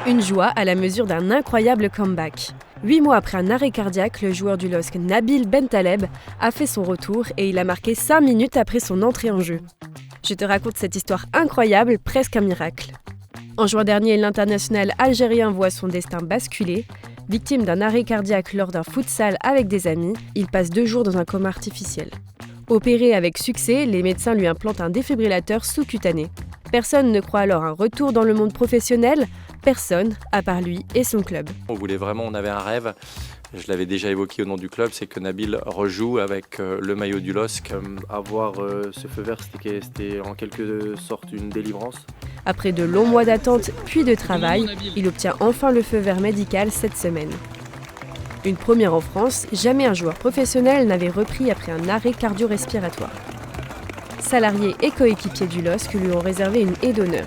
Une joie à la mesure d'un incroyable comeback. 8 mois après un arrêt cardiaque, le joueur du LOSC Nabil Bentaleb a fait son retour et il a marqué 5 minutes après son entrée en jeu. Je te raconte cette histoire incroyable, presque un miracle. En juin dernier, l'international algérien voit son destin basculer. Victime d'un arrêt cardiaque lors d'un futsal avec des amis, il passe 2 jours dans un coma artificiel. Opéré avec succès, les médecins lui implantent un défibrillateur sous-cutané. Personne ne croit alors un retour dans le monde professionnel, personne, à part lui et son club. On avait un rêve, je l'avais déjà évoqué au nom du club, c'est que Nabil rejoue avec le maillot du LOSC. Avoir ce feu vert, c'était en quelque sorte une délivrance. Après de longs mois d'attente puis de travail, il obtient enfin le feu vert médical cette semaine. Une première en France, jamais un joueur professionnel n'avait repris après un arrêt cardio-respiratoire. Salariés et coéquipiers du LOSC lui ont réservé une haie d'honneur.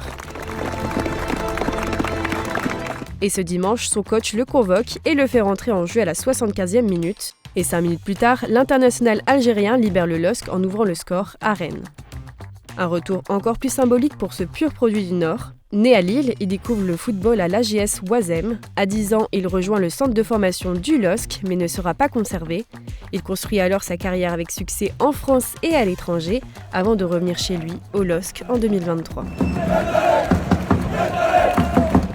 Et ce dimanche, son coach le convoque et le fait rentrer en jeu à la 75e minute. Et 5 minutes plus tard, l'international algérien libère le LOSC en ouvrant le score à Rennes. Un retour encore plus symbolique pour ce pur produit du Nord. Né à Lille, il découvre le football à l'AGS Oisem. À 10 ans, il rejoint le centre de formation du LOSC, mais ne sera pas conservé. Il construit alors sa carrière avec succès en France et à l'étranger, avant de revenir chez lui, au LOSC, en 2023.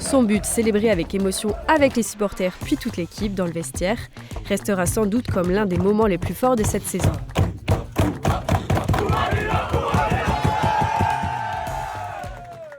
Son but, célébré avec émotion avec les supporters puis toute l'équipe dans le vestiaire, restera sans doute comme l'un des moments les plus forts de cette saison.